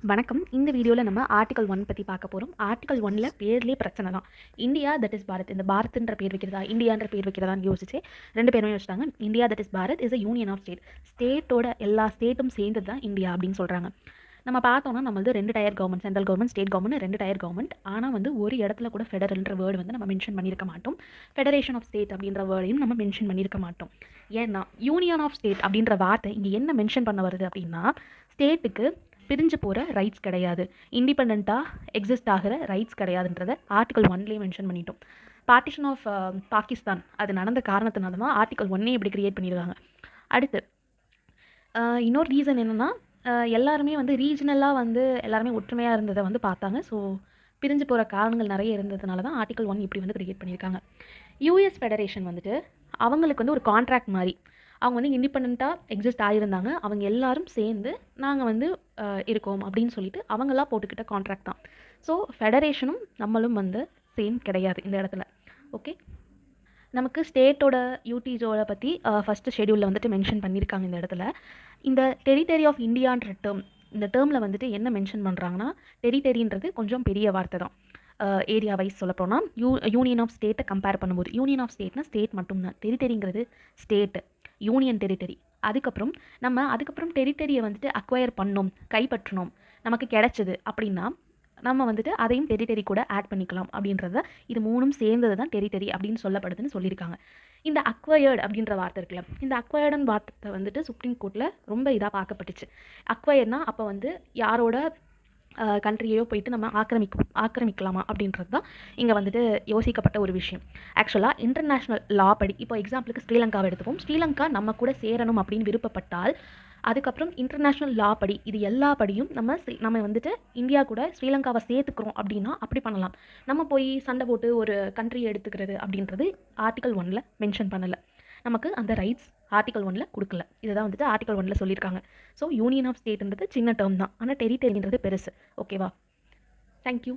வணக்கம். இந்த வீடியோவில் நம்ம ஆர்டிகல் 1 பற்றி பார்க்க போகிறோம். ஆர்டிகல் 1ல் பேர்லேயே பிரச்சனை தான். India that is Bharat. இந்த பாரத்ன்ற பேர் வைக்கிறதா இந்தியான்ற பேர் வைக்கிறதான்னு யோசிச்சு 2 பேருமே வச்சுட்டாங்க. India that is Bharat is a union of state. ஸ்டேட்டோட எல்லா ஸ்டேட்டும் சேர்ந்தது தான் இந்தியா அப்படின்னு சொல்கிறாங்க. நம்ம பார்த்தோம்னா நம்ம 2 tier government, central government, state government, 2 tier government. ஆனால் ஒரு இடத்துல கூட ஃபெடரல்ன்ற வேர்டு நம்ம மென்ஷன் பண்ணியிருக்க மாட்டோம். ஃபெடரேஷன் ஆஃப் ஸ்டேட் அப்படின்ற வேர்டையும் நம்ம மென்ஷன் பண்ணியிருக்க மாட்டோம். ஏன்னா யூனியன் ஆஃப் ஸ்டேட் அப்படின்ற வார்த்தை இங்கே என்ன மென்ஷன் பண்ண வருது அப்படின்னா, ஸ்டேட்டுக்கு பிரிஞ்சு போகிற ரைட்ஸ் கிடையாது, இண்டிபெண்ட்டாக எக்ஸிஸ்ட் ஆகிற ரைட்ஸ் கிடையாதுன்றதை ஆர்டிகல் 1லேயே மென்ஷன் பண்ணிட்டோம். பார்ட்டிஷன் ஆஃப் பாகிஸ்தான் அது நடந்த காரணத்தினால தான் ஆர்டிகல் 1 இப்படி கிரியேட் பண்ணியிருக்காங்க. அடுத்து இன்னொரு ரீசன் என்னென்னா, எல்லாருமே ரீஜனலாக எல்லாருமே ஒற்றுமையாக இருந்ததை பார்த்தாங்க. ஸோ பிரிஞ்சு போகிற காரணங்கள் நிறைய இருந்ததுனால தான் ஆர்டிகல் 1 இப்படி கிரியேட் பண்ணியிருக்காங்க. யூஎஸ் ஃபெடரேஷன் அவங்களுக்கு ஒரு கான்ட்ராக்ட் மாதிரி. அவங்க இண்டிபெண்ட்டாக எக்ஸிஸ்ட் ஆகியிருந்தாங்க. அவங்க எல்லாரும் சேர்ந்து நாங்கள் இருக்கோம் அப்படின்னு சொல்லிட்டு அவங்களாம் போட்டுக்கிட்ட கான்ட்ராக்ட் தான். ஸோ ஃபெடரேஷனும் நம்மளும் சேம் கிடையாது இந்த இடத்துல. ஓகே, நமக்கு ஸ்டேட்டோட யூடிஸோட பற்றி ஃபஸ்ட்டு ஷெடியூலில் மென்ஷன் பண்ணியிருக்காங்க. இந்த இடத்துல இந்த டெரிட்டரி ஆஃப் இந்தியான்ற டேர்ம், இந்த டேர்மில் என்ன மென்ஷன் பண்ணுறாங்கன்னா, டெரிட்டரின்றது கொஞ்சம் பெரிய வார்த்தை தான். ஏரியா வைஸ் சொல்லப்போனால் யூனியன் ஆஃப் ஸ்டேட்டை கம்பேர் பண்ணும்போது, யூனியன் ஆஃப் ஸ்டேட்னா ஸ்டேட் மட்டும்தான், டெரிட்டரிங்கிறது ஸ்டேட்டு, யூனியன் டெரிட்டரி. அதுக்கப்புறம் டெரிட்டரியை அக்வயர் பண்ணோம், கைப்பற்றணும், நமக்கு கிடைச்சது அப்படின்னா நம்ம அதையும் டெரிட்டரி கூட ஆட் பண்ணிக்கலாம் அப்படின்றத, இது மூணும் சேர்ந்தது தான் டெரிட்டரி அப்படின்னு சொல்லப்படுதுன்னு சொல்லியிருக்காங்க. இந்த அக்வயர்டு அப்படின்ற வார்த்தை இருக்குல்ல, இந்த அக்வயர்டுன்னு வார்த்தை சுப்ரீம் கோர்ட்டில் ரொம்ப இதாக பார்க்கப்பட்டுச்சு. அக்வயர்னா அப்போ யாரோட கண்ட்ரியையோ போயிட்டு நம்ம ஆக்கிரமிக்கலாமா அப்படின்றது தான் இங்கே யோசிக்கப்பட்ட ஒரு விஷயம். ஆக்சுவலாக இன்டர்நேஷ்னல் லா படி, இப்போ எக்ஸாம்பிளுக்கு ஸ்ரீலங்காவை எடுத்துப்போம். ஸ்ரீலங்கா நம்ம கூட சேரணும் அப்படின்னு விருப்பப்பட்டால், அதுக்கப்புறம் இன்டர்நேஷ்னல் லா படி இது எல்லா படியும் நம்ம இந்தியா கூட ஸ்ரீலங்காவை சேர்த்துக்கிறோம் அப்படின்னா அப்படி பண்ணலாம். நம்ம போய் சண்டை போட்டு ஒரு கண்ட்ரியை எடுத்துக்கிறது அப்படின்றது ஆர்டிகல் 1ல் மென்ஷன் பண்ணலை. நமக்கு அந்த ரைட்ஸ் ஆர்டிகல் 1ல் கொடுக்கல. இதுதான் ஆர்டிகல் 1ல் சொல்லியிருக்காங்க. ஸோ யூனியன் ஆஃப் ஸ்டேட்ன்றது சின்ன டேர்ம் தான், ஆனால் டெரிட்டரின்றது பெருசு. ஓகேவா? தேங்க்யூ.